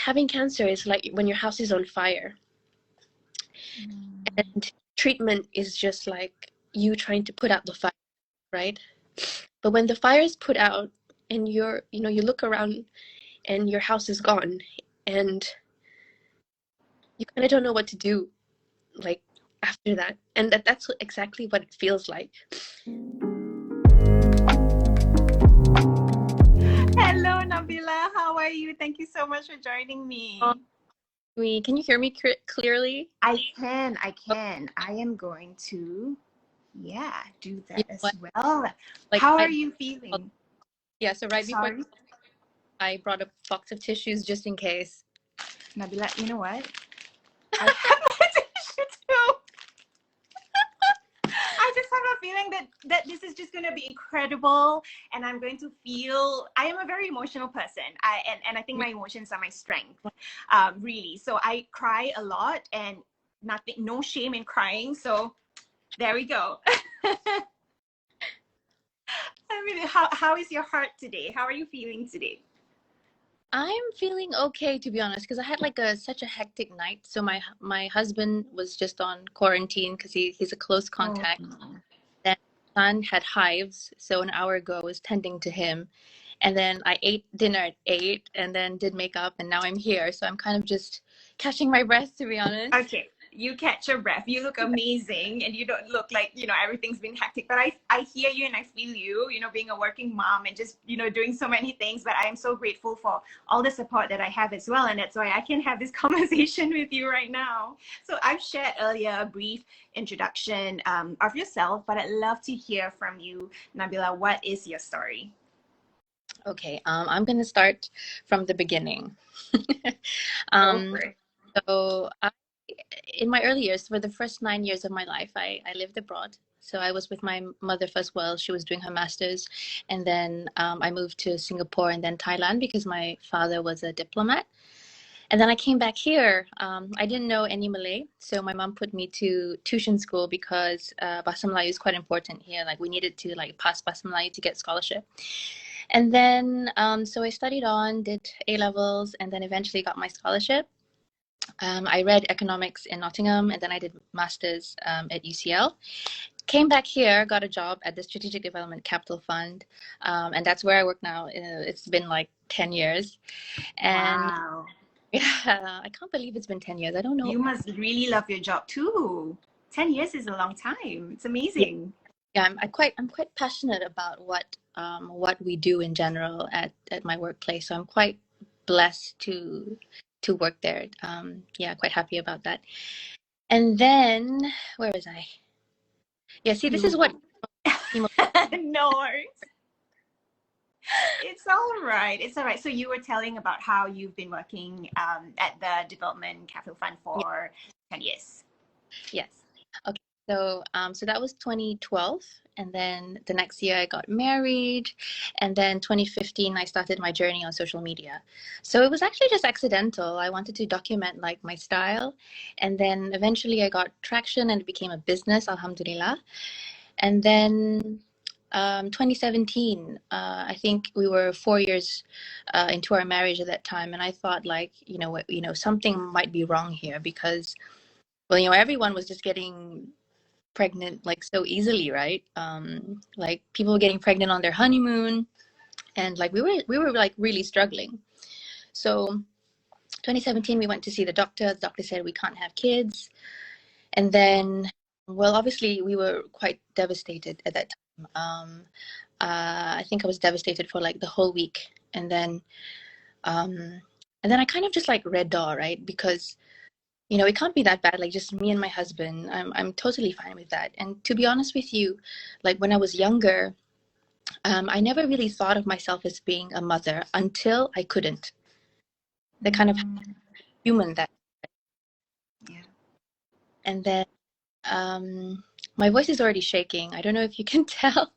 having cancer is like when your house is on fire, and treatment is just like you trying to put out the fire, right? But when the fire is put out and you look around and your house is gone, and you kind of don't know what to do, like, after that. And that's exactly what it feels like. Hello, Nabeela. How are you? Thank you so much for joining me. Can you hear me clearly? I can. I am going to, do that as well. Like, How are you feeling? Yeah, so right Sorry? before I brought a box of tissues just in case. Nabeela, you know what? I have my tissue too. I just have a feeling that this is just going to be incredible, and I'm going to feel. I am a very emotional person. I think my emotions are my strength, really. So I cry a lot, and no shame in crying. So there we go. I mean, how is your heart today? How are you feeling today? I'm feeling okay, to be honest, because I had like such a hectic night. So my husband was just on quarantine because he's a close contact. Oh. Then my son had hives, so an hour ago I was tending to him, and then I ate dinner at 8, and then did makeup, and now I'm here. So I'm kind of just catching my breath, to be honest. Okay, you catch your breath. You look amazing, and you don't look like, everything's been hectic. But I hear you and I feel you, being a working mom and just, doing so many things. But I am so grateful for all the support that I have as well. And that's why I can have this conversation with you right now. So I've shared earlier a brief introduction of yourself, but I'd love to hear from you, Nabeela. What is your story? Okay, I'm gonna start from the beginning. Go for it. So in my early years, for the first 9 years of my life, I lived abroad. So I was with my mother first while she was doing her master's. And then I moved to Singapore and then Thailand because my father was a diplomat. And then I came back here. I didn't know any Malay. So my mom put me to tuition school because Bahasa Melayu is quite important here. Like we needed to like pass Bahasa Melayu to get scholarship. And then, so I studied on, did A-levels, and then eventually got my scholarship. I read economics in Nottingham, and then I did masters at UCL. Came back here, got a job at the Strategic Development Capital Fund, and that's where I work now. It's been like 10 years. And wow. Yeah, I can't believe it's been 10 years. I don't know. You must really love your job too. 10 years is a long time. It's amazing. Yeah, I'm quite passionate about what we do in general at my workplace. So I'm quite blessed to work there. Yeah, quite happy about that. And then where was I? Yeah, see, this is what No worries. It's all right. It's all right. So you were telling about how you've been working at the Development Capital Fund for 10 years. Yes. Okay. So that was 2012, and then the next year I got married, and then 2015 I started my journey on social media. So it was actually just accidental. I wanted to document like my style, and then eventually I got traction and it became a business, alhamdulillah. And then 2017, I think we were 4 years into our marriage at that time, and I thought like, something might be wrong here because, well, everyone was just getting pregnant like so easily, right? Like people were getting pregnant on their honeymoon, and like we were like really struggling. So 2017 we went to see the doctor. The doctor said we can't have kids. And then, well, obviously we were quite devastated at that time. I think I was devastated for like the whole week. And then I kind of just like red door, right? Because it can't be that bad, like just me and my husband. I'm totally fine with that. And to be honest with you, like when I was younger, I never really thought of myself as being a mother until I couldn't. The kind of human that. Yeah. And then my voice is already shaking. I don't know if you can tell.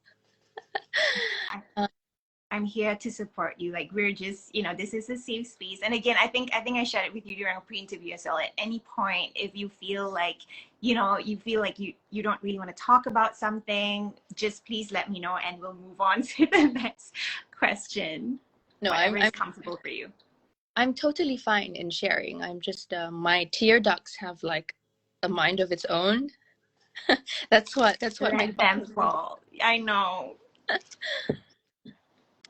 I'm here to support you. Like we're just, this is a safe space. And again, I think I shared it with you during a pre-interview as well. At any point, if you feel like, you don't really want to talk about something, just please let me know and we'll move on to the next question. No, Whatever is comfortable for you. I'm totally fine in sharing. I'm just my tear ducts have like a mind of its own. That's what my Let them fall. I know.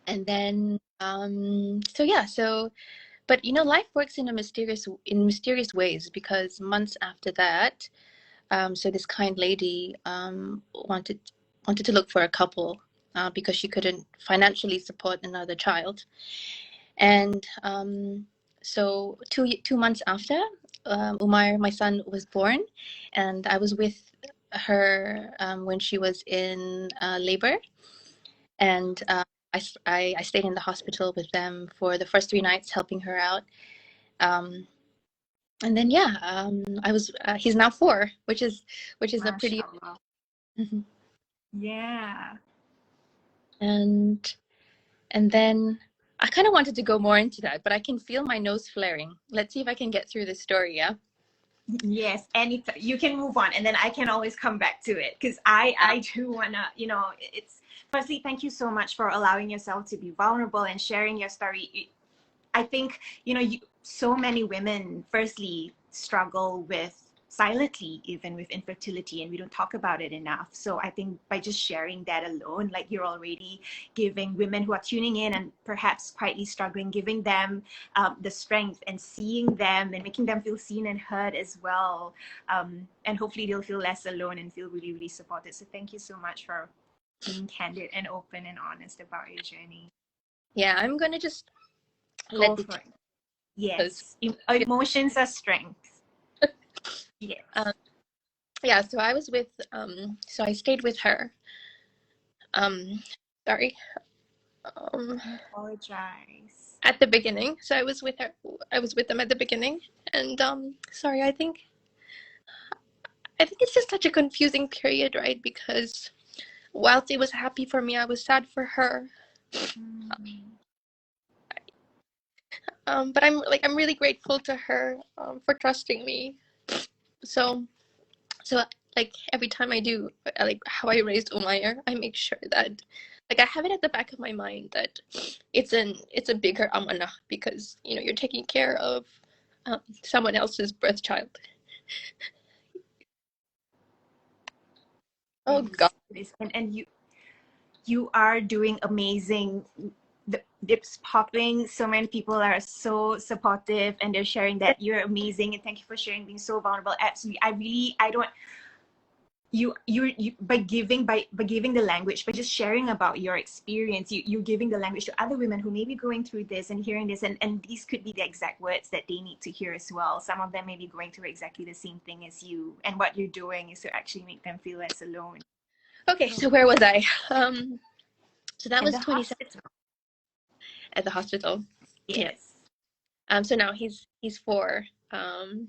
and then so yeah, so but life works in mysterious ways, because months after that, so this kind lady wanted to look for a couple, because she couldn't financially support another child. And so 2 months after, Umair, my son, was born, and I was with her when she was in labor. And I stayed in the hospital with them for the first 3 nights, helping her out. And then yeah, I was he's now 4, which is a pretty. Mashallah. Mhm. Yeah. and and then I kind of wanted to go more into that, but I can feel my nose flaring. Let's see if I can get through this story. Yeah. Yes, anytime you can move on, and then I can always come back to it, because I do wanna, it's firstly, thank you so much for allowing yourself to be vulnerable and sharing your story. I think, so many women firstly struggle with silently, even with infertility, and we don't talk about it enough. So I think by just sharing that alone, like, you're already giving women who are tuning in and perhaps quietly struggling, giving them the strength and seeing them and making them feel seen and heard as well. And hopefully they'll feel less alone and feel really, really supported. So thank you so much for being candid and open and honest about your journey. Yeah, I'm gonna just Go let it for it. because Yes, emotions are strength. Yes. yeah. So I was with so I stayed with her. Sorry. I apologize. At the beginning. So I was with her. I was with them at the beginning, and sorry. I think it's just such a confusing period, right? Because whilst it was happy for me, I was sad for her. Mm. But I'm really grateful to her for trusting me. So so like every time I do like how I raised Umayyah, I make sure that like I have it at the back of my mind that it's a bigger amanah, because you're taking care of someone else's birth child. Oh It is, God. it is. And you are doing amazing. The dips popping. So many people are so supportive and they're sharing that you're amazing, and thank you for sharing, being so vulnerable. Absolutely. I don't you by giving the language, by just sharing about your experience, you're giving the language to other women who may be going through this and hearing this, and these could be the exact words that they need to hear as well. Some of them may be going through exactly the same thing as you, and what you're doing is to actually make them feel less alone. Okay, so where was I? So that In was the 27 hospital. at the hospital. Yeah. Yes. So now he's 4. Mm.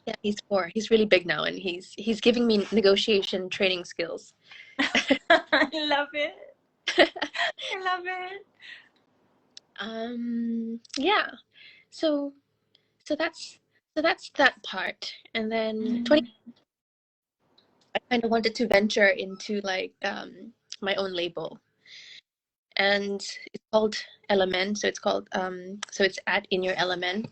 Yeah, he's 4. He's really big now, and he's giving me negotiation training skills. I love it. I love it. Yeah. So so that's that part. And then Mm. I kind of wanted to venture into like my own label, and it's called Element. So it's at In Your Element,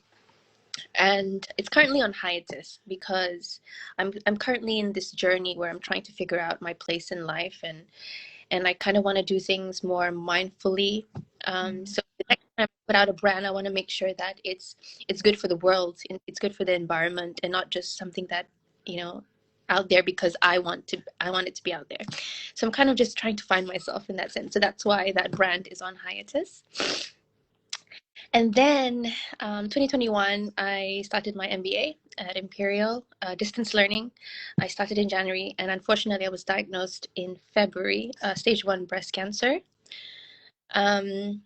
and it's currently on hiatus because I'm currently in this journey where I'm trying to figure out my place in life, and I kind of want to do things more mindfully. Mm. So the next time I put out a brand, I want to make sure that it's good for the world, and it's good for the environment, and not just something that you know out there because I want it to be out there. So I'm kind of just trying to find myself in that sense. So that's why that brand is on hiatus. And then 2021, I started my MBA at Imperial, distance learning. I started in January, and unfortunately, I was diagnosed in February, stage 1 breast cancer. Um,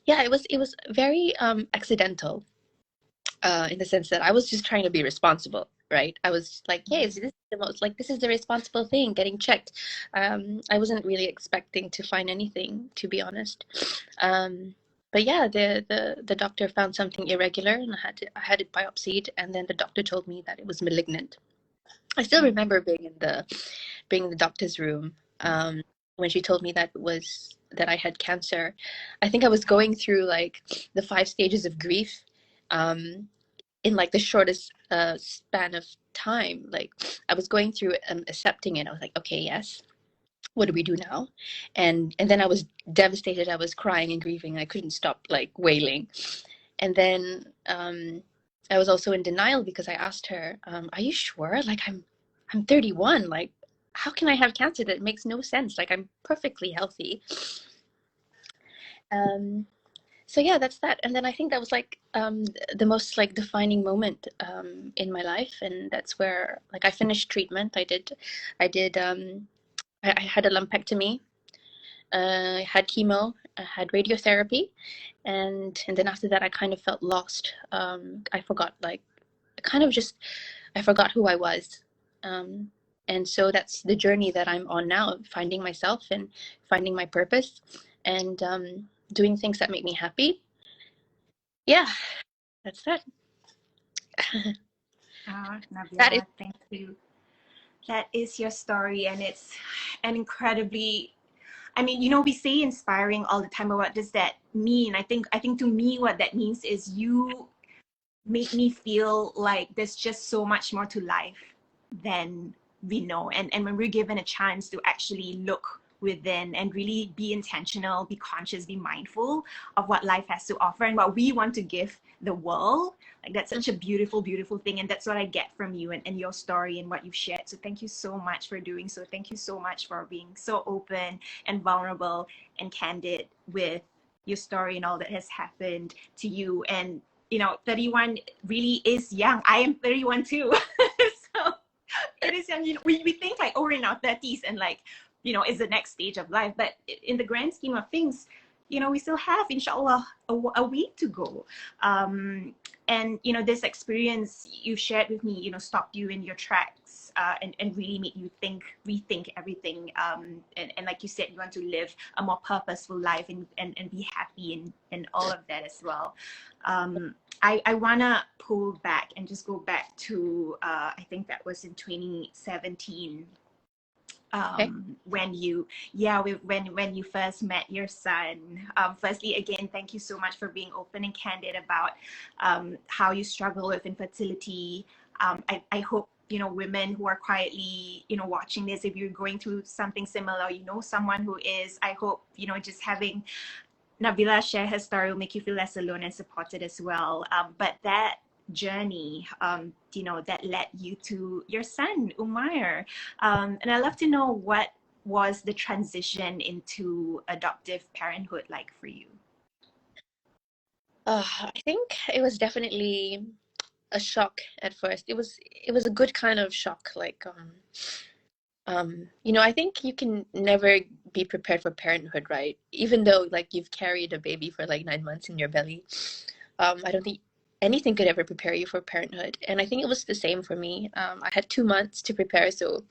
yeah, it was very accidental, in the sense that I was just trying to be responsible, right? I was like, hey, this is the responsible thing, getting checked. I wasn't really expecting to find anything, to be honest. But yeah, the doctor found something irregular, and I had it biopsied, and then the doctor told me that it was malignant. I still remember being in the doctor's room, when she told me that I had cancer. I think I was going through like the 5 stages of grief, in like the shortest span of time. Like I was going through it and accepting it. I was like, okay, yes, what do we do now? And then I was devastated. I was crying and grieving. I couldn't stop like wailing. And then I was also in denial because I asked her, are you sure? Like I'm 31. Like how can I have cancer? That makes no sense. Like I'm perfectly healthy. Um, so yeah, that's that. And then I think that was like the most like defining moment in my life, and that's where like I finished treatment. I had a lumpectomy. I had chemo. I had radiotherapy, and then after that, I kind of felt lost. I forgot like kind of just I forgot who I was. Um, and so that's the journey that I'm on now, finding myself and finding my purpose, and doing things that make me happy. Yeah, that's that. That is Nabeela, thank you. That is your story, and it's an incredibly, I mean, we say inspiring all the time, but what does that mean? I think to me, what that means is you make me feel like there's just so much more to life than we know. And when we're given a chance to actually look within and really be intentional, be conscious, be mindful of what life has to offer and what we want to give the world, like that's such a beautiful, beautiful thing. And that's what I get from you and your story and what you've shared. So thank you so much for doing so. Thank you so much for being so open and vulnerable and candid with your story and all that has happened to you. And 31 really is young. I am 31 too. So it is young. We think like, oh, we're in our 30s and like, is the next stage of life. But in the grand scheme of things, we still have, inshallah, a week to go. And, this experience you shared with me, stopped you in your tracks and really made you rethink everything. And like you said, you want to live a more purposeful life and be happy and all of that as well. I want to pull back and just go back to, I think that was in 2017, okay. when you when you first met your son. Firstly, again, thank you so much for being open and candid about how you struggle with infertility. I hope women who are quietly watching this, if you're going through something similar, someone who is, I hope just having Nabeela share her story will make you feel less alone and supported as well. But that journey, that led you to your son, Umair. And I'd love to know, what was the transition into adoptive parenthood like for you? I think it was definitely a shock at first. It was a good kind of shock. Like I think you can never be prepared for parenthood, right? Even though like you've carried a baby for like 9 months in your belly. I don't think anything could ever prepare you for parenthood. And I think it was the same for me. I had 2 months to prepare, so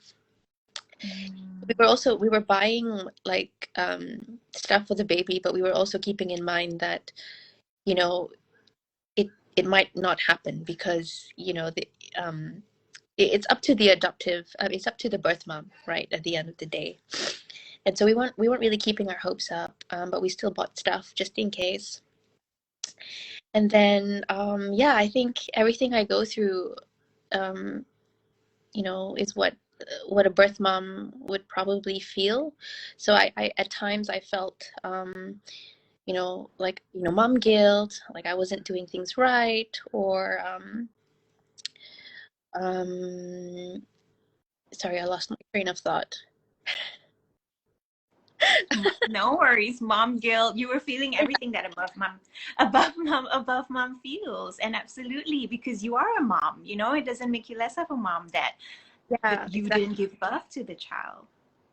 we were buying like stuff for the baby, but we were also keeping in mind that you know it might not happen because it's up to the it's up to the birth mom, right, at the end of the day. And so we weren't really keeping our hopes up, but we still bought stuff just in case. And then yeah, I think everything I go through um, is what a birth mom would probably feel. So I at times I felt like mom guilt, like I wasn't doing things right, or um sorry, I lost my train of thought. No worries, mom guilt. You were feeling everything that above mom feels. And absolutely, because you are a mom, it doesn't make you less of a mom that Yeah, you exactly. didn't give birth to the child.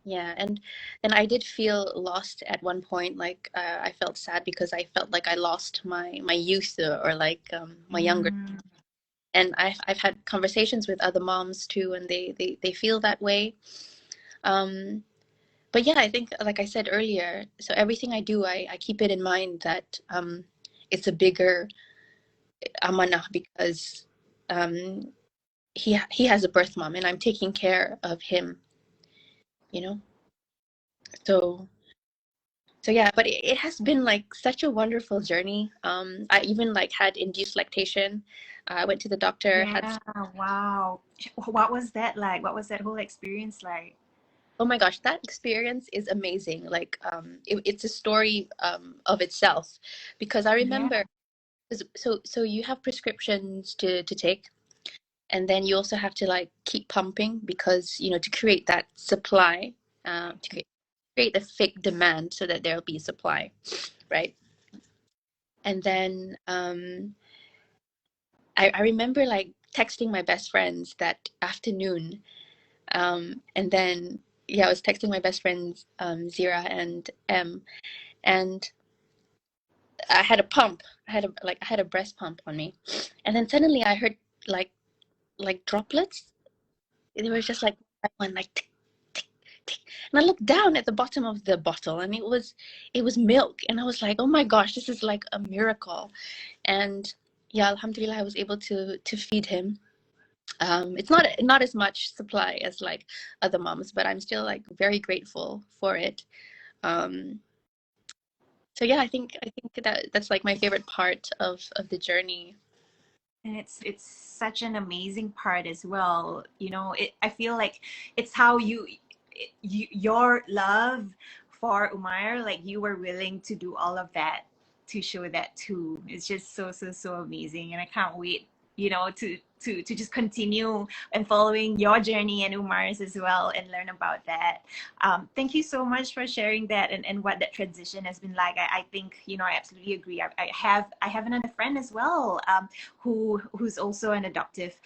Yeah, and I did feel lost at one point. Like I felt sad because I felt like I lost my youth, or like my younger. Mm. And I've had conversations with other moms too, and they feel that way. Um, but yeah, I think, like I said earlier, so everything I do, I keep it in mind that it's a bigger amanah, because um, he has a birth mom, and I'm taking care of him. You know, so So yeah, but it has been like such a wonderful journey. I even like had induced lactation. I went to the doctor, had, Yeah, wow. What was that like? What was that whole experience like? oh my gosh, that experience is amazing. Like it's a story of itself, because I Yeah. remember, so you have prescriptions to take, and then you also have to like keep pumping, because to create that supply, to create a fake demand so that there'll be supply, right? And then I remember like texting my best friends that afternoon. And then, yeah, I was texting my best friends, Zira and M, and I had a pump. I had a breast pump on me. And then suddenly I heard like droplets. They were just like one, like tick, tick, tick. And I looked down at the bottom of the bottle, and it was milk. And I was like, oh my gosh, this is like a miracle. And yeah, alhamdulillah, I was able to feed him. It's not as much supply as like other moms, but I'm still like very grateful for it. Um, so yeah, I think that's like my favorite part of the journey. And it's such an amazing part as well. You know, I feel like it's how your love for Umair, like you were willing to do all of that to show that too. It's just so amazing, and I can't wait, to just continue and following your journey and Umar's as well and learn about that. Thank you so much for sharing that, and what that transition has been like. I think, I absolutely agree. I have another friend as well, who's also an adoptive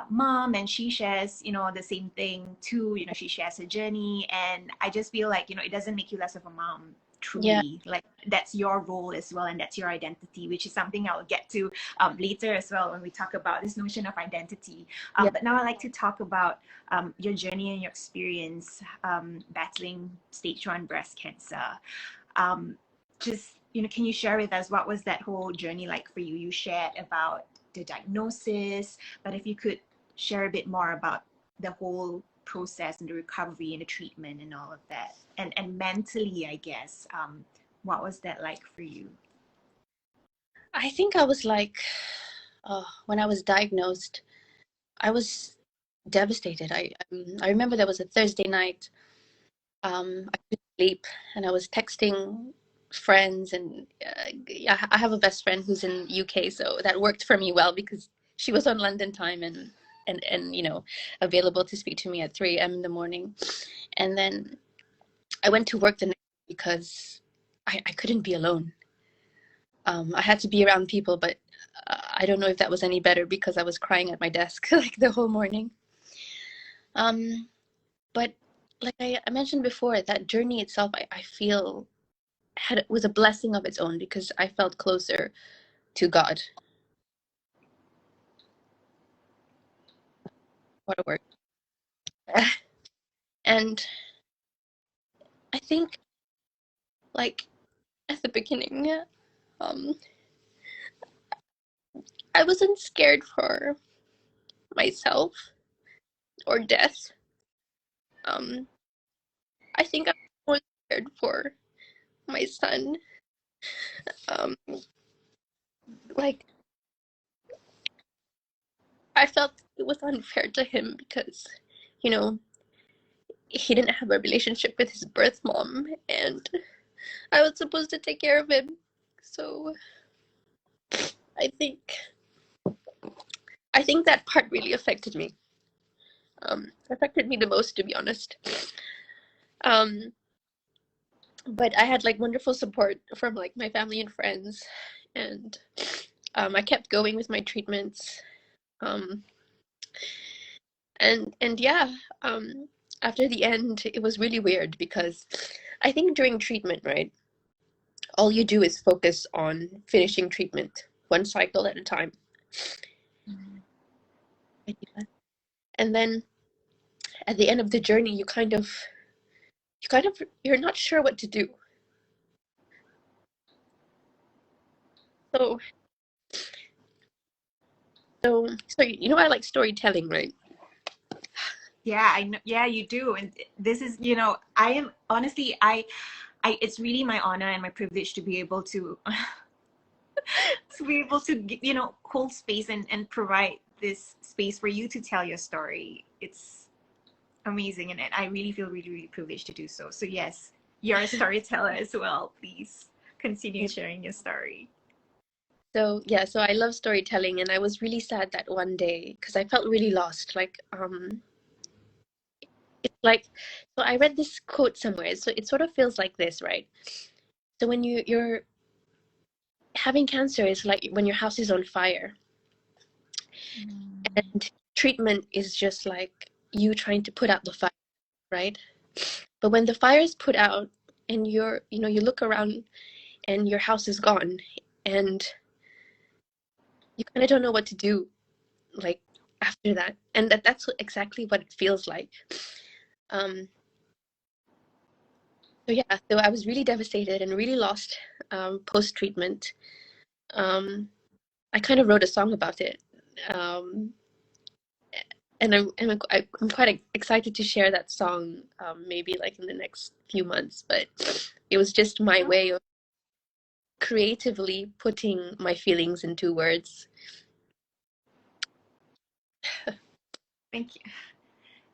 mom, and she shares, the same thing too. She shares her journey, and I just feel like, it doesn't make you less of a mom. Yeah, Truly, like that's your role as well, and that's your identity, which is something I'll get to later as well when we talk about this notion of identity. yeah, But now I'd like to talk about your journey and your experience battling stage 1 breast cancer. Um, just, can you share with us what was that whole journey like for you? You shared about the diagnosis, but if you could share a bit more about the whole process and the recovery and the treatment and all of that, and mentally, I guess, what was that like for you? I think I was like, when I was diagnosed, I was devastated. I remember there was a Thursday night. I couldn't sleep, and I was texting friends, and yeah, I have a best friend who's in UK, so that worked for me well, because she was on London time, and available to speak to me at 3 a.m. in the morning. And then I went to work the next day because I couldn't be alone. I had to be around people, but I don't know if that was any better, because I was crying at my desk like the whole morning. Um, but like I mentioned before, that journey itself, I feel was a blessing of its own, because I felt closer to God. What a word. And I think, like, at the beginning, um, I wasn't scared for myself or death. Um, I think I was scared for my son. Um, like, I felt it was unfair to him, because, you know, he didn't have a relationship with his birth mom, and I was supposed to take care of him. So I think I think that part really affected me. Affected me the most, to be honest. Um, but I had like wonderful support from like my family and friends, and I kept going with my treatments. Um, and yeah, after the end, it was really weird, because I think during treatment, right, all you do is focus on finishing treatment one cycle at a time, and then at the end of the journey, you're not sure what to do. So so I like storytelling, right? Yeah, I know. Yeah, you do. And this is, I am honestly, I it's really my honor and my privilege to be able to hold space and provide this space for you to tell your story. It's amazing, and I really feel really, really privileged to do so. So yes, you're a storyteller as well. Please continue sharing your story. So yeah, so I love storytelling, and I was really sad that one day because I felt really lost. It's like, so I read this quote somewhere. So it sort of feels like this, right? So when you're having cancer, it's like when your house is on fire, and treatment is just like you trying to put out the fire, right? But when the fire is put out, and you look around, and your house is gone, and you kind of don't know what to do, like after that, and that's exactly what it feels like. Um, so yeah, so I was really devastated and really lost post treatment. I kind of wrote a song about it, um, and I'm quite excited to share that song, maybe like in the next few months. But it was just my way of creatively putting my feelings into words. Thank you.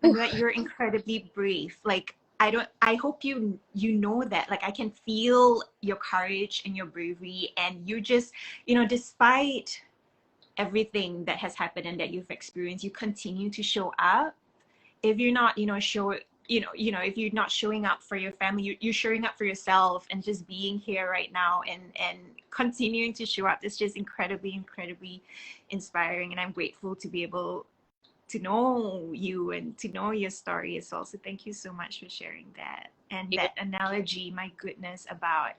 And that you're incredibly brave. Like I hope you know that. Like I can feel your courage and your bravery, and you just, despite everything that has happened and that you've experienced, you continue to show up. If you're not, if you're not showing up for your family, you're showing up for yourself, and just being here right now and continuing to show up. It's just incredibly, incredibly inspiring, and I'm grateful to be able to know you and to know your story as well. So thank you so much for sharing that. And that analogy, my goodness, about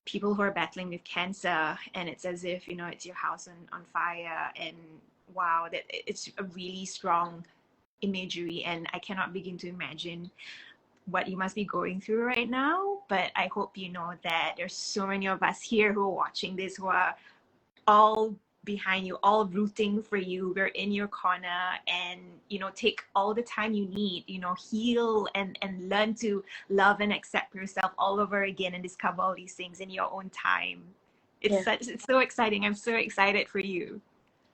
people who are battling with cancer, and it's as if, it's your house on fire. And wow, that it's a really strong imagery, and I cannot begin to imagine what you must be going through right now. But I hope you know that there's so many of us here who are watching this, who are all behind you, all rooting for you. We're in your corner, and take all the time you need, heal and learn to love and accept yourself all over again, and discover all these things in your own time. It's so exciting. I'm so excited for you.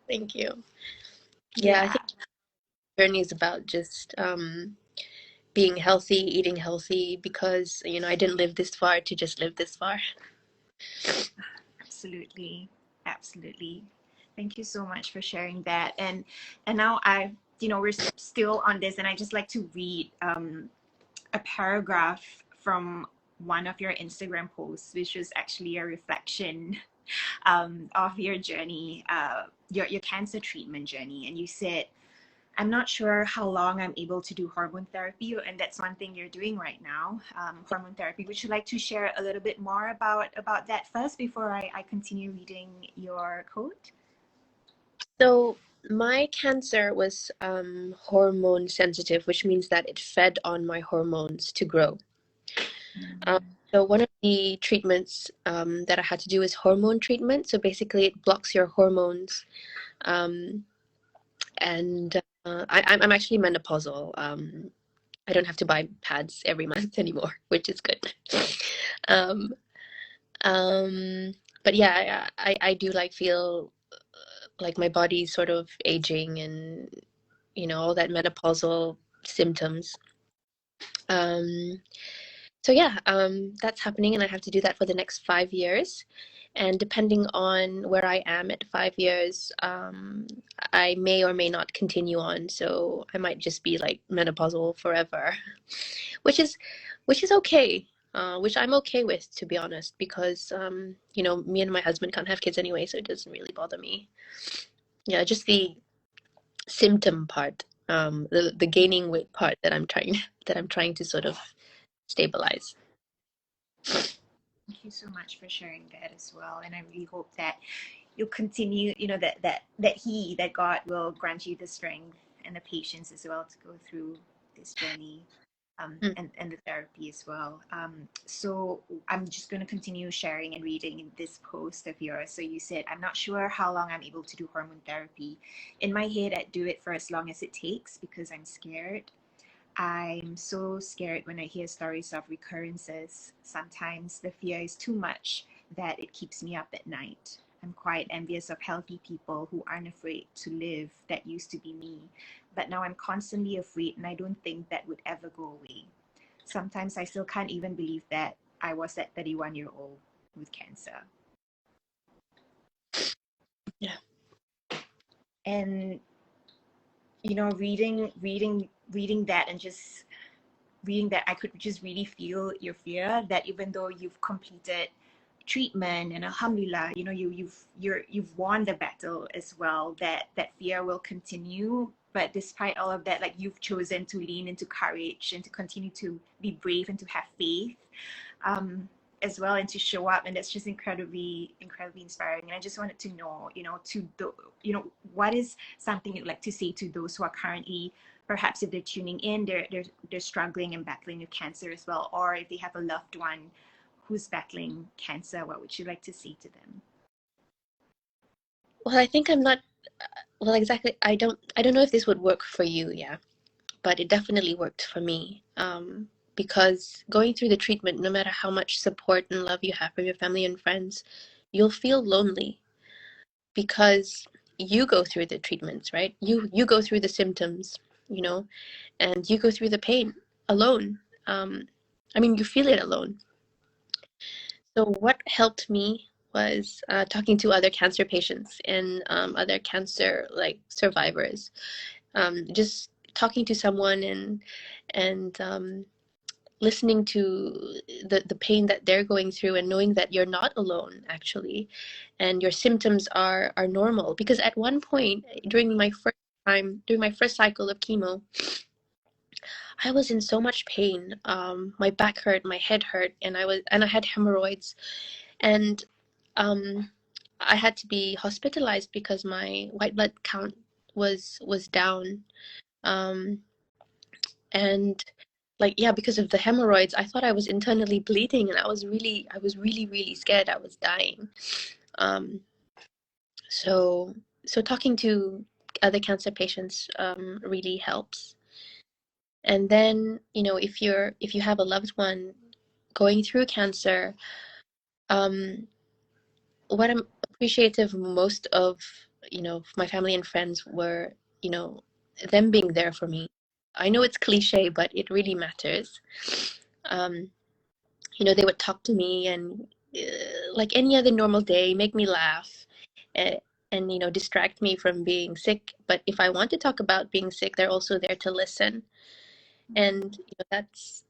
Thank you. Yeah, I think the journey is about just being healthy, eating healthy, because I didn't live this far to just live this far. Absolutely. Thank you so much for sharing that. And now we're still on this, and I just like to read a paragraph from one of your Instagram posts, which was actually a reflection of your journey, your cancer treatment journey. And you said, I'm not sure how long I'm able to do hormone therapy, and that's one thing you're doing right now, hormone therapy. Would you like to share a little bit more about that first before I continue reading your quote? So my cancer was hormone sensitive, which means that it fed on my hormones to grow. So one of the treatments that I had to do is hormone treatment. So basically, it blocks your hormones, and I'm actually menopausal. I don't have to buy pads every month anymore, which is good. Um, but yeah, I do feel like my body's sort of aging, and all that menopausal symptoms. So yeah, that's happening, and I have to do that for the next 5 years. And depending on where I am at 5 years, I may or may not continue on. So I might just be like menopausal forever, which is okay. Which I'm okay with, to be honest, because me and my husband can't have kids anyway, so it doesn't really bother me. Yeah, just the symptom part, the gaining weight part that I'm trying to sort of stabilize. Thank you so much for sharing that as well. And I really hope that you'll continue, that God will grant you the strength and the patience as well to go through this journey, and the therapy as well. So I'm just going to continue sharing and reading this post of yours. So you said, I'm not sure how long I'm able to do hormone therapy. In my head, I'd do it for as long as it takes because I'm scared. I'm so scared when I hear stories of recurrences. Sometimes the fear is too much that it keeps me up at night. I'm quite envious of healthy people who aren't afraid to live. That used to be me. But now I'm constantly afraid, and I don't think that would ever go away. Sometimes I still can't even believe that I was that 31-year-old with cancer. Yeah. And reading that, and just reading that, I could just really feel your fear that even though you've completed treatment and alhamdulillah, you've won the battle as well, that fear will continue. But despite all of that, like, you've chosen to lean into courage and to continue to be brave and to have faith, as well, and to show up. And that's just incredibly inspiring. And I just wanted to know, what is something you'd like to say to those who are currently, perhaps if they're tuning in, they're struggling and battling with cancer as well, or if they have a loved one who's battling cancer, what would you like to say to them? Well, I think I'm not, well, exactly. I don't know if this would work for you, yeah, but it definitely worked for me. Because going through the treatment, no matter how much support and love you have from your family and friends, you'll feel lonely because you go through the treatments, right? You go through the symptoms, and you go through the pain alone. I mean, you feel it alone. So what helped me was talking to other cancer patients and other cancer survivors. Just talking to someone and listening to the pain that they're going through, and knowing that you're not alone actually, and your symptoms are normal. Because at one point during my first cycle of chemo, I was in so much pain. My back hurt, my head hurt, and I had hemorrhoids, and um, I had to be hospitalized because my white blood count was down. Um, and yeah, because of the hemorrhoids, I thought I was internally bleeding, and I was really scared I was dying. Um, so talking to other cancer patients really helps. And then, if you have a loved one going through cancer, um, what I'm appreciative most of, my family and friends were, them being there for me. I know it's cliche, but it really matters. Um, they would talk to me and like any other normal day, make me laugh, uh, and distract me from being sick. But if I want to talk about being sick, they're also there to listen. And that's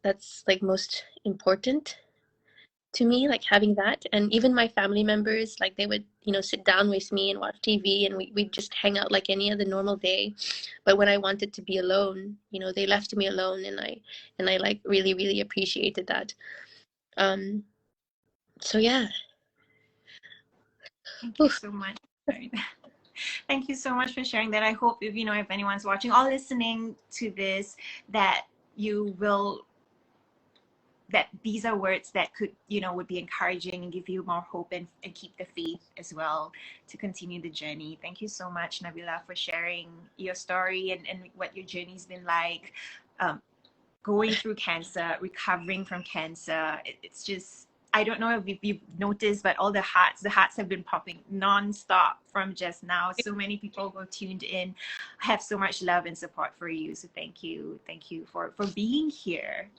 like most important to me, like having that. And even my family members, like they would sit down with me and watch TV, and we'd just hang out like any other normal day. But when I wanted to be alone, they left me alone, and I like really appreciated that. So yeah. Thank you so much. Thank you so much for sharing that. I hope if anyone's watching or listening to this, that you will, that these are words that could, would be encouraging and give you more hope, and keep the faith as well to continue the journey. Thank you so much, Nabeela, for sharing your story and what your journey's been like, going through cancer, recovering from cancer. It's just, I don't know if you've noticed, but all the hearts have been popping non-stop from just now. So many people who are tuned in have so much love and support for you. So thank you for being here.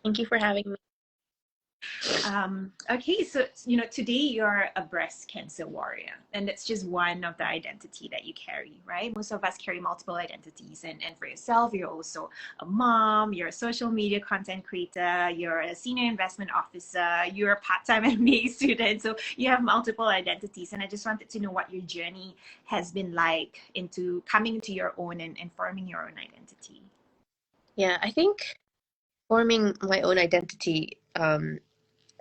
Thank you for having me. Okay, so today you're a breast cancer warrior, and that's just one of the identity that you carry, right? Most of us carry multiple identities, and for yourself, you're also a mom, you're a social media content creator, you're a senior investment officer, you're a part-time MBA student, so you have multiple identities. And I just wanted to know what your journey has been like into coming into your own and forming your own identity. Yeah, I think forming my own identity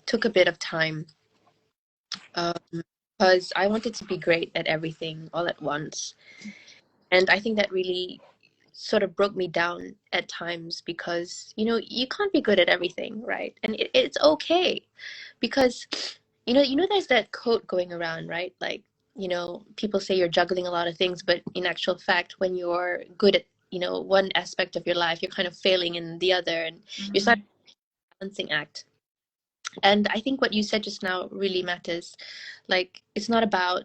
took a bit of time, because I wanted to be great at everything all at once. And I think that really sort of broke me down at times, because, you can't be good at everything, right? And it's okay, because, there's that quote going around, right? Like, people say you're juggling a lot of things, but in actual fact, when you're good at you know, one aspect of your life, you're kind of failing in the other, and you're starting a balancing act. And I think what you said just now really matters. Like, it's not about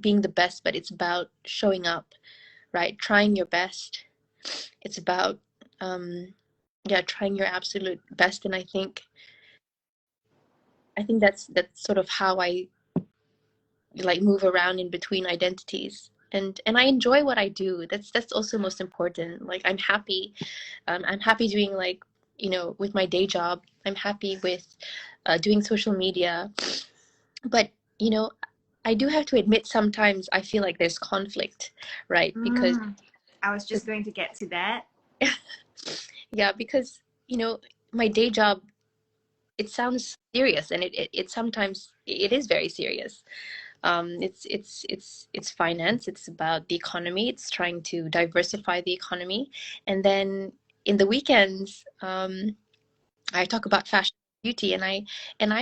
being the best, but it's about showing up, right? Trying your best. It's about, yeah, trying your absolute best. And I think that's sort of how I like move around in between identities. And I enjoy what I do. That's also most important. Like, I'm happy doing, like, you know, with my day job. I'm happy with doing social media. But, you know, I do have to admit sometimes I feel like there's conflict, right? Because I was just going to get to that. yeah, because, you know, my day job, it sounds serious, and it sometimes it is very serious. It's finance. It's about the economy. It's trying to diversify the economy. And then in the weekends, I talk about fashion and beauty, and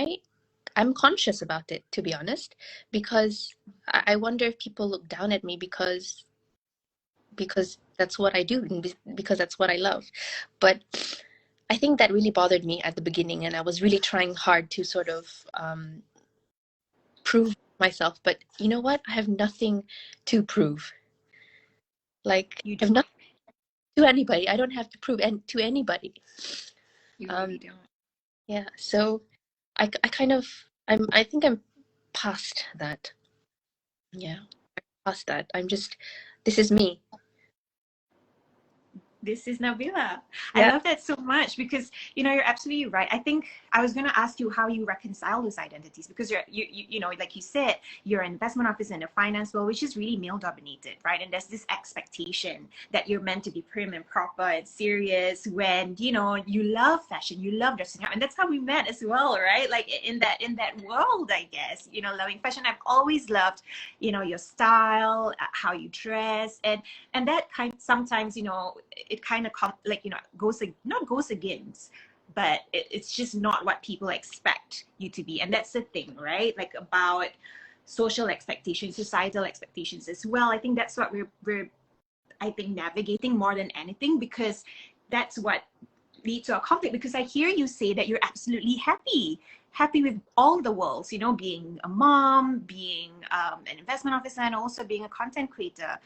I'm conscious about it, to be honest, because I wonder if people look down at me because that's what I do, and because that's what I love. But I think that really bothered me at the beginning, and I was really trying hard to sort of prove myself. But you know what? I have nothing to prove. Like, You I have don't. nothing to anybody. I don't have to prove to anybody. You really don't. Yeah. So I kind of I think I'm past that. Yeah, past that. I'm just, this is me. This is Nabeela. I Yeah. love that so much because, you know, you're absolutely right. I think I was going to ask you how you reconcile those identities, because you know, like you said, you're an investment officer in the finance world, which is really male dominated, right? And there's this expectation that you're meant to be prim and proper and serious when, you know, you love fashion, you love dressing up. And that's how we met as well, right? Like in that world, I guess, you know, loving fashion. I've always loved, you know, your style, how you dress, and that kind sometimes, you know, it kind of like, you know, not goes against, but it's just not what people expect you to be. And that's the thing, right? Like, about social expectations, societal expectations as well. I think that's what we're I think navigating more than anything, because that's what lead to a conflict. Because I hear you say that you're absolutely happy with all the worlds, you know, being a mom, being an investment officer, and also being a content creator.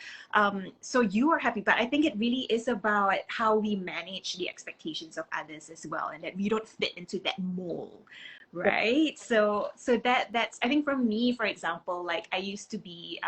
So you are happy, but I think it really is about how we manage the expectations of others as well, and that we don't fit into that mold, right? So that's, I think, for me, for example, like, I used to be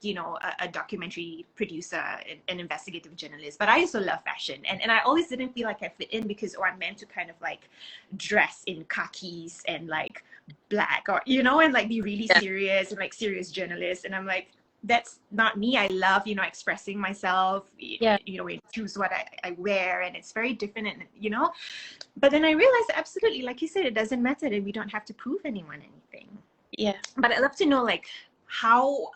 you know, a documentary producer, an investigative journalist, but I also love fashion, and I always didn't feel like I fit in, because, or I'm meant to kind of like dress in khakis and like black, or, you know, and like be really Yeah. serious and like serious journalist. And I'm like, that's not me. I love, you know, expressing myself, Yeah. you know, choose what I wear, and it's very different, and, you know. But then I realized, absolutely, like you said, it doesn't matter, that we don't have to prove anyone anything. Yeah. But I'd love to know, like, how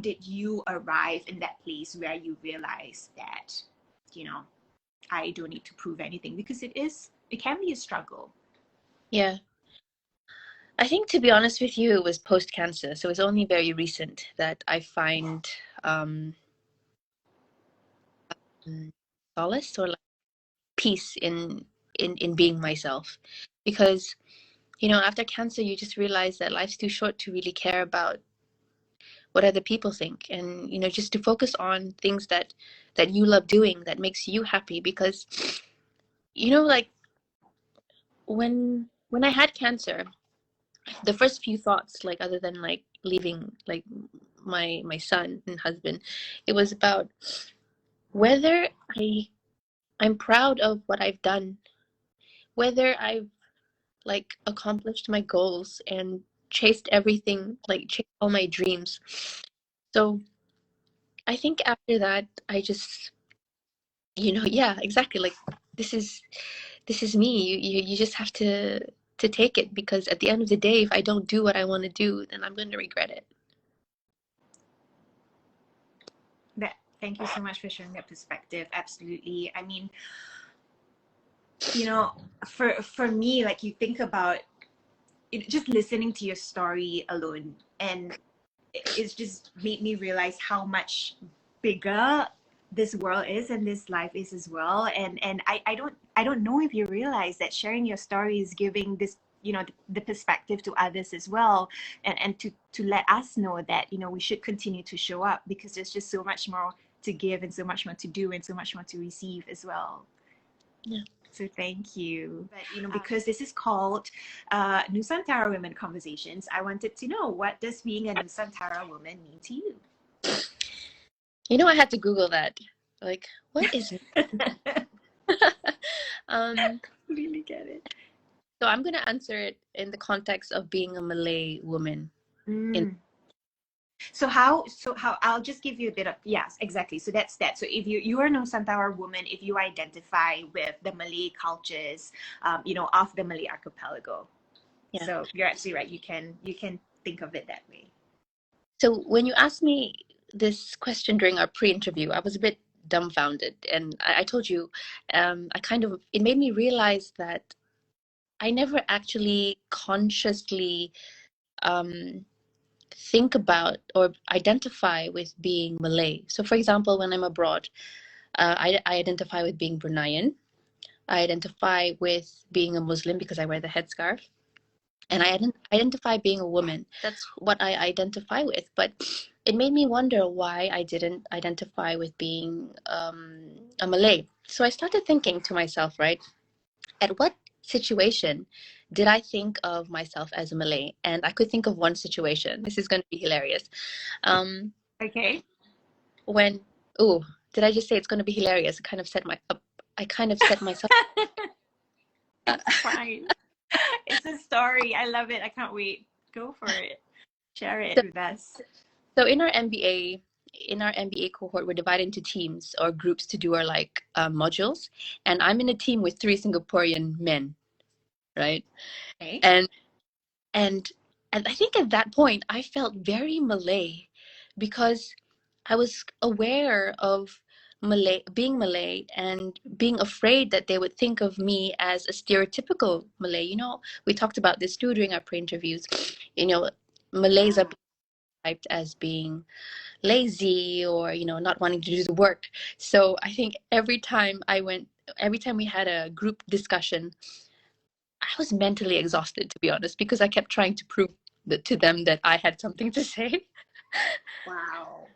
did you arrive in that place where you realize that, you know, I don't need to prove anything, because it can be a struggle. Yeah. I think, to be honest with you, it was post cancer, so it's only very recent that I find um, solace, or like peace in being myself, because, you know, after cancer, you just realize that life's too short to really care about what other people think, and, you know, just to focus on things that you love doing, that makes you happy. Because, you know, like, when I had cancer, the first few thoughts, like, other than like leaving, like, my son and husband, it was about whether I'm proud of what I've done, whether I've like accomplished my goals and chased everything, like chased all my dreams. So I think after that, I just, you know, yeah, exactly, like, this is me. You just have to take it, because at the end of the day, if I don't do what I want to do, then I'm going to regret it. That, thank you so much for sharing that perspective. Absolutely. I mean, you know, for me, like, you think about it, just listening to your story alone, and it's just made me realize how much bigger this world is and this life is as well. And I don't know if you realize that sharing your story is giving this, you know, the perspective to others as well, and to let us know that, you know, we should continue to show up, because there's just so much more to give and so much more to do and so much more to receive as well. Yeah. So thank you. But, you know, because this is called Nusantara Women Conversations, I wanted to know, what does being a Nusantara woman mean to you? You know, I had to Google that. Like, what is Really get it. so I'm gonna answer it in the context of being a Malay woman. So how I'll just give you a bit of, yes, exactly. So that's that. So if you are a Nusantara woman, if you identify with the Malay cultures, you know, of the Malay archipelago. Yeah. So you're absolutely right. You can think of it that way. So when you asked me this question during our pre-interview, I was a bit dumbfounded, and I told you, it made me realize that I never actually consciously think about or identify with being Malay. So, for example, when I'm abroad, I identify with being Bruneian. I identify with being a Muslim because I wear the headscarf. And I identify being a woman. That's what I identify with. But it made me wonder why I didn't identify with being a Malay. So I started thinking to myself, right, at what situation did I think of myself as a Malay? And I could think of one situation. This is going to be hilarious. Okay. When, oh, did I just say it's going to be hilarious? I kind of set myself. It's fine. It's a story. I love it. I can't wait. Go for it. Share it with us. So in our MBA cohort, we're divided into teams or groups to do our modules, and I'm in a team with 3 Singaporean men, right? Okay. And I think at that point I felt very Malay, because I was aware of being Malay and being afraid that they would think of me as a stereotypical Malay. You know, we talked about this too during our pre-interviews. You know, Malays are typed as being lazy or, you know, not wanting to do the work. So I think every time we had a group discussion, I was mentally exhausted, to be honest, because I kept trying to prove to them that I had something to say. Wow.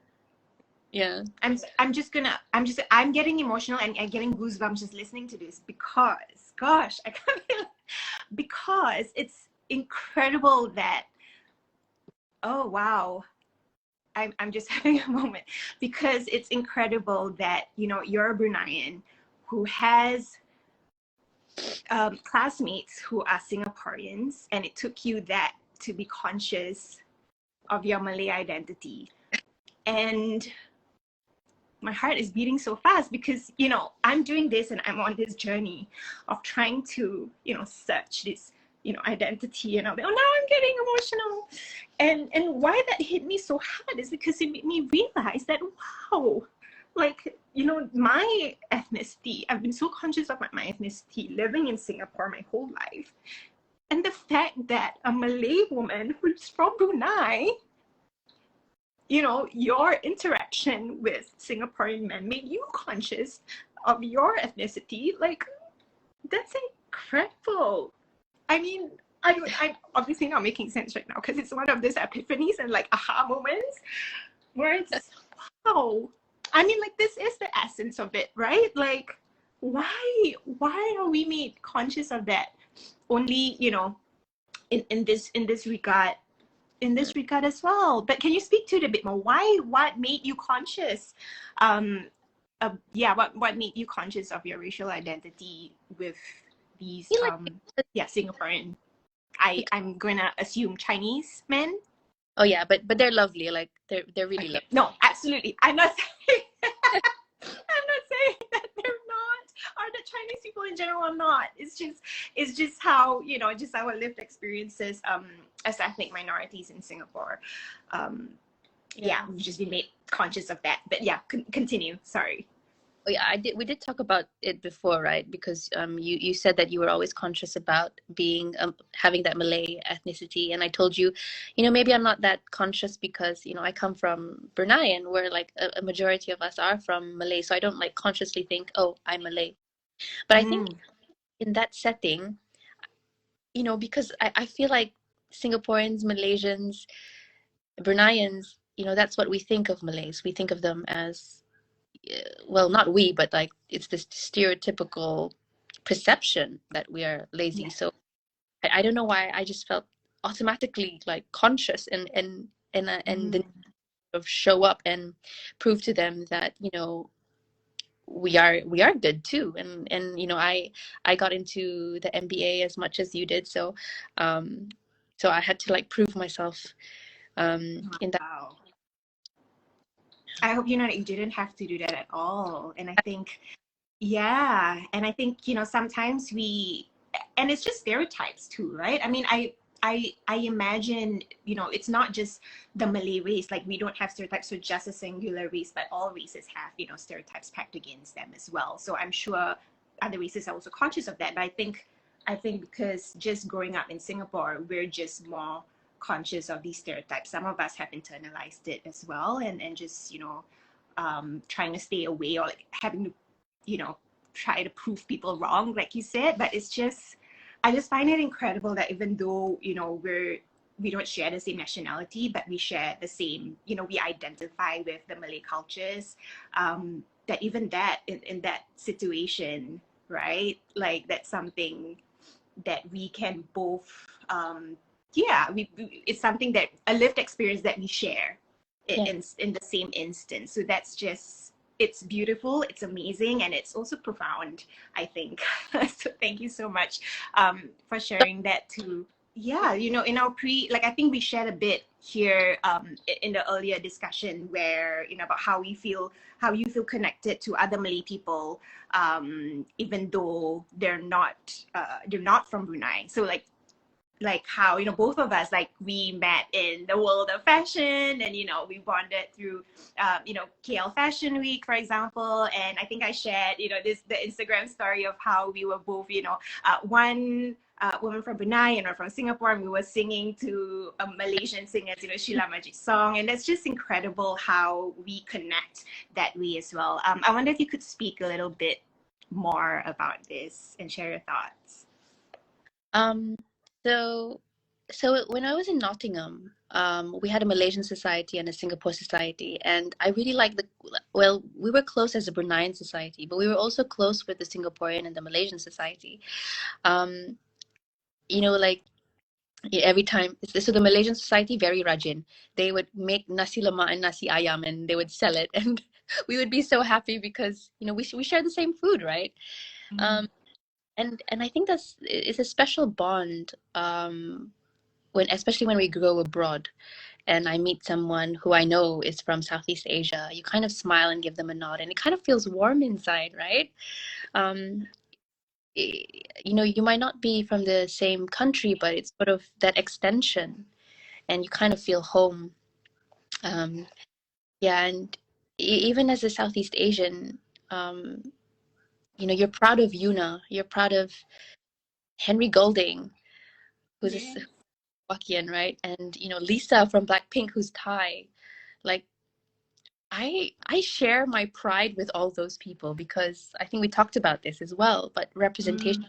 Yeah. I'm getting emotional and getting goosebumps just listening to this, because, gosh, I can't believe, because it's incredible that, oh wow, I'm just having a moment, because it's incredible that, you know, you're a Bruneian who has classmates who are Singaporeans, and it took you that to be conscious of your Malay identity. And my heart is beating so fast, because, you know, I'm doing this and I'm on this journey of trying to, you know, search this, you know, identity, and now I'm getting emotional. And why that hit me so hard is because it made me realize that, wow, like, you know, my ethnicity, I've been so conscious of my ethnicity living in Singapore my whole life. And the fact that a Malay woman who's from Brunei, you know, your interaction with Singaporean men made you conscious of your ethnicity. Like, that's incredible. I mean, I'm obviously not making sense right now, because it's one of those epiphanies and like aha moments where it's, wow. I mean, like, this is the essence of it, right? Like, why are we made conscious of that only, you know, in this regard as well? But can you speak to it a bit more? What made you conscious? What made you conscious of your racial identity with these Singaporean, I'm gonna assume Chinese men? Oh yeah, but they're lovely. Like they're really lovely. No, absolutely. I'm not saying I'm not saying that they're not, or the Chinese people in general are not. It's just how, you know, just our lived experiences as ethnic minorities in Singapore. We've just been made conscious of that. But yeah, continue. Sorry. Oh, yeah, we did talk about it before, right? Because you said that you were always conscious about being having that Malay ethnicity, and I told you, maybe I'm not that conscious because I come from Brunei, and where like a majority of us are from Malay, so I don't like consciously think, oh, I'm Malay. But I think Mm. in that setting, because I feel like Singaporeans, Malaysians, Bruneians, that's what we think of Malays. We think of them as well, not we, but like it's this stereotypical perception that we are lazy. Yeah. So I don't know why I just felt automatically like conscious and the Mm. need of show up and prove to them that we are good too. And I got into the MBA as much as you did, um so I had to like prove myself in that. Wow. I hope you didn't have to do that at all. And I think, yeah, and I think, sometimes and it's just stereotypes too, right? I mean, I imagine, it's not just the Malay race. Like, we don't have stereotypes for just a singular race, but all races have, stereotypes packed against them as well. So I'm sure other races are also conscious of that. But I think because just growing up in Singapore, we're just more conscious of these stereotypes. Some of us have internalized it as well, and just, trying to stay away, or like having to, try to prove people wrong, like you said. But I just find it incredible that even though, we don't share the same nationality, but we share the same, we identify with the Malay cultures, that even that in that situation, right? Like, that's something that we can both, yeah, it's something that a lived experience that we share Yeah. in the same instance. So that's just, it's beautiful, it's amazing, and it's also profound, I think. So thank you so much, for sharing that too. Yeah, in our like, I think we shared a bit here, in the earlier discussion, where, about how you feel connected to other Malay people, even though they're not from Brunei. So like how, both of us, like, we met in the world of fashion, and we bonded through, KL Fashion Week, for example. And I think I shared, the Instagram story of how we were both, one woman from Brunei and one from Singapore, and we were singing to a Malaysian singer's, Sheila Majid song. And that's just incredible how we connect that way as well. I wonder if you could speak a little bit more about this and share your thoughts. Um, so, when I was in Nottingham, we had a Malaysian society and a Singapore society, and I really liked well, we were close as a Bruneian society, but we were also close with the Singaporean and the Malaysian society. Um, like every time, so the Malaysian society, very rajin. They would make nasi lemak and nasi ayam, and they would sell it, and we would be so happy because we share the same food, right? Um, and I think it's a special bond, especially when we go abroad and I meet someone who I know is from Southeast Asia. You kind of smile and give them a nod, and it kind of feels warm inside, right? Um, you might not be from the same country, but it's sort of that extension, and you kind of feel home. Um, yeah, and even as a Southeast Asian, um, you're proud of Yuna, you're proud of Henry Golding, who's a Yes. Hokkien, right? And Lisa from Blackpink, who's Thai. Like, I share my pride with all those people because I think we talked about this as well. But representation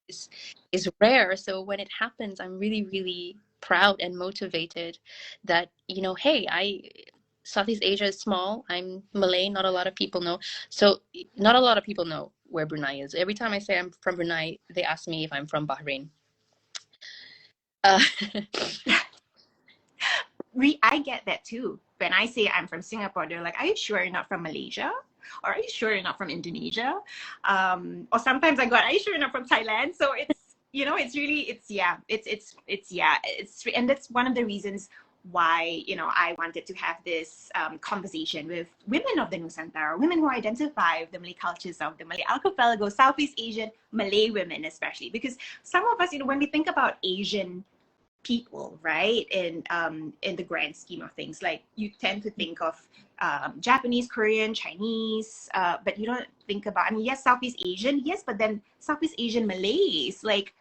Mm. is rare, so when it happens, I'm really, really proud and motivated that hey, Southeast Asia is small. I'm Malay. Not a lot of people know. So not a lot of people know where Brunei is. Every time I say I'm from Brunei, they ask me if I'm from Bahrain. Uh, I get that too. When I say I'm from Singapore, they're like, "Are you sure you're not from Malaysia? Or are you sure you're not from Indonesia?" Or sometimes I go, "Are you sure you're not from Thailand?" So it's really, and that's one of the reasons why I wanted to have this conversation with women of the Nusantara, women who identify with the Malay cultures of the Malay Archipelago, Southeast Asian Malay women especially, because some of us, when we think about Asian people, right? In the grand scheme of things, like, you tend to think of Japanese, Korean, Chinese, but you don't think about, I mean, yes, Southeast Asian, yes, but then Southeast Asian Malays, like,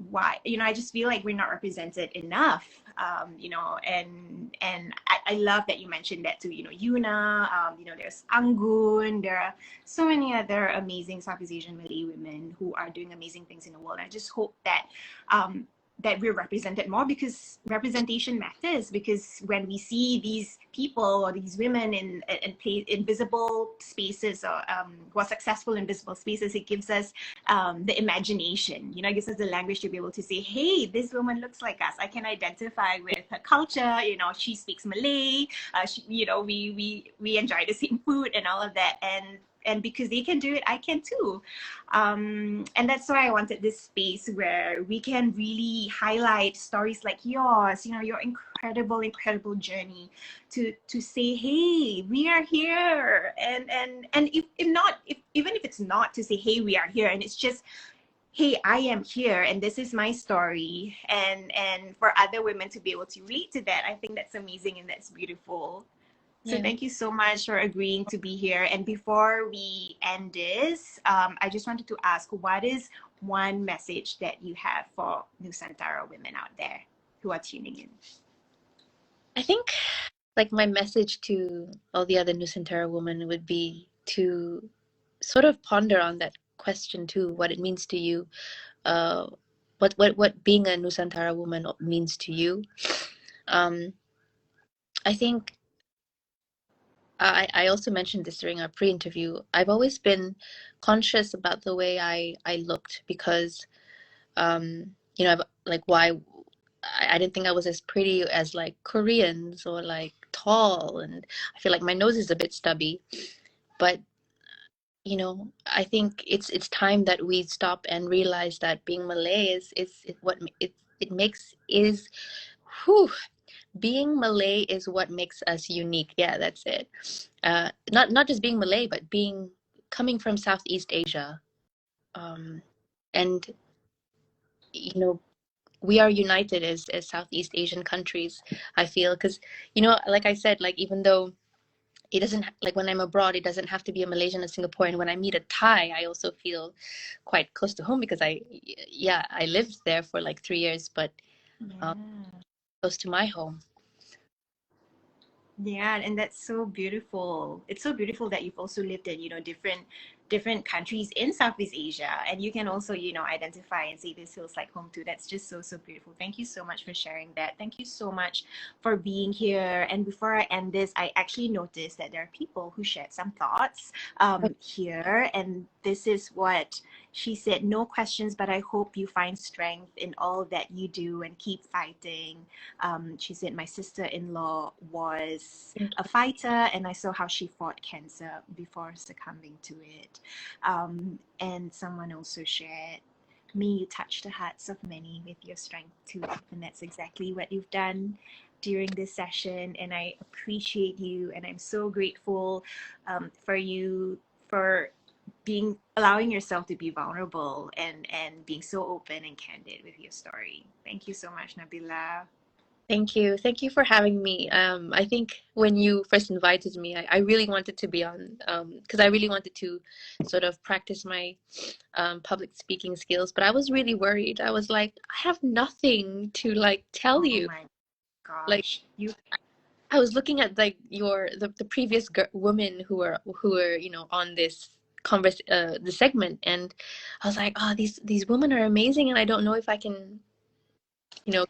why, I just feel like we're not represented enough. And I love that you mentioned that too. Yuna, there's Anggun, there are so many other amazing Southeast Asian Malay women who are doing amazing things in the world. I just hope that that we're represented more, because representation matters. Because when we see these people or these women in visible spaces, or who are successful in visible spaces, it gives us the imagination. It gives us the language to be able to say, hey, this woman looks like us. I can identify with her culture. She speaks Malay. We enjoy the same food and all of that. And because they can do it, I can too. And that's why I wanted this space where we can really highlight stories like yours, your incredible journey, to say, hey, we are here. And even if it's not to say, hey, we are here, and it's just, hey, I am here and this is my story, and for other women to be able to relate to that, I think that's amazing and that's beautiful. So Yeah. thank you so much for agreeing to be here. And before we end this, I just wanted to ask, what is one message that you have for Nusantara women out there who are tuning in? I think like my message to all the other Nusantara women would be to sort of ponder on that question too, what it means to you, what being a Nusantara woman means to you. I think I also mentioned this during our pre-interview. I've always been conscious about the way I looked, because like why I didn't think I was as pretty as like Koreans, or like tall, and I feel like my nose is a bit stubby. But I think it's time that we stop and realize that being Malay is what it makes is whew, being Malay is what makes us unique. Yeah, that's it. Not just being Malay, but coming from Southeast Asia. And we are united as Southeast Asian countries, I feel, because like I said, like even though it doesn't, like when I'm abroad, it doesn't have to be a Malaysian or Singaporean. When I meet a Thai, I also feel quite close to home, because I lived there for like 3 years, but Yeah. close to my home. Yeah, and that's so beautiful. It's so beautiful that you've also lived in, different countries in Southeast Asia, and you can also, identify and say this feels like home too. That's just so beautiful. Thank you so much for sharing that. Thank you so much for being here. And before I end this, I actually noticed that there are people who shared some thoughts here, and this is what she said: no questions, but I hope you find strength in all that you do and keep fighting. She said, my sister-in-law was a fighter, and I saw how she fought cancer before succumbing to it. And someone also shared, may you touch the hearts of many with your strength too. And that's exactly what you've done during this session. And I appreciate you, and I'm so grateful for you, for allowing yourself to be vulnerable and being so open and candid with your story. Thank you so much, Nabeela. Thank you. Thank you for having me. I think when you first invited me, I really wanted to be on, because I really wanted to sort of practice my public speaking skills, but I was really worried. I was like, I have nothing to like tell Oh you. my Like, gosh. You I was looking at like the previous women who were on this the segment, and I was like, oh, these women are amazing, and I don't know if I can, you know,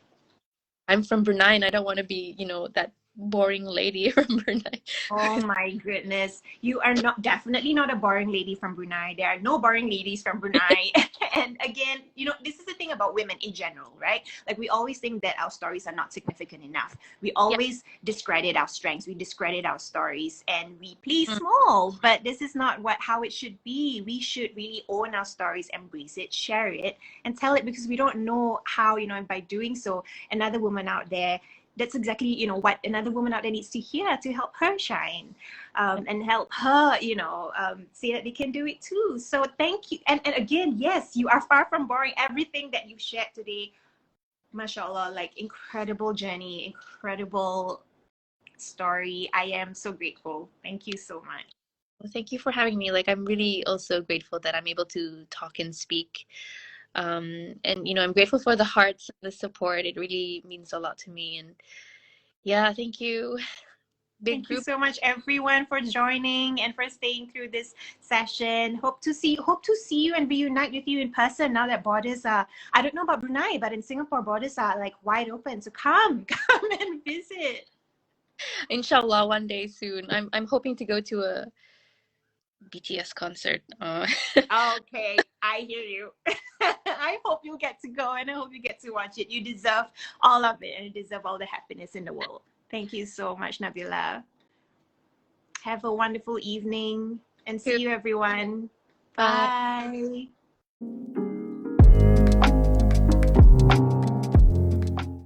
I'm from Brunei, and I don't want to be, that boring lady from Brunei. Oh my goodness. You are definitely not a boring lady from Brunei. There are no boring ladies from Brunei. And again, this is the thing about women in general, right? Like, we always think that our stories are not significant enough. We Yeah. always discredit our strengths. We discredit our stories, and we play Mm. small, but this is not how it should be. We should really own our stories, embrace it, share it, and tell it, because we don't know how, and by doing so, another woman out there, that's exactly what another woman out there needs to hear to help her shine, and help her say that they can do it too. So thank you. And again, yes, you are far from boring. Everything that you've shared today, mashallah, like incredible journey, incredible story. I am so grateful. Thank you so much. Well, thank you for having me. Like, I'm really also grateful that I'm able to talk and speak. And I'm grateful for the hearts, the support. It really means a lot to me. And yeah, thank you. Big Thank you group. so much, everyone, for joining and for staying through this session. Hope to see you and reunite with you in person now that borders are, I don't know about Brunei, but in Singapore, borders are like wide open. So come and visit. Inshallah, one day soon. I'm hoping to go to a BTS concert. Okay, I hear you. I hope you get to go and I hope you get to watch it. You deserve all of it and you deserve all the happiness in the world. Thank you so much, Nabeela. Have a wonderful evening and see you, everyone. Bye. Bye.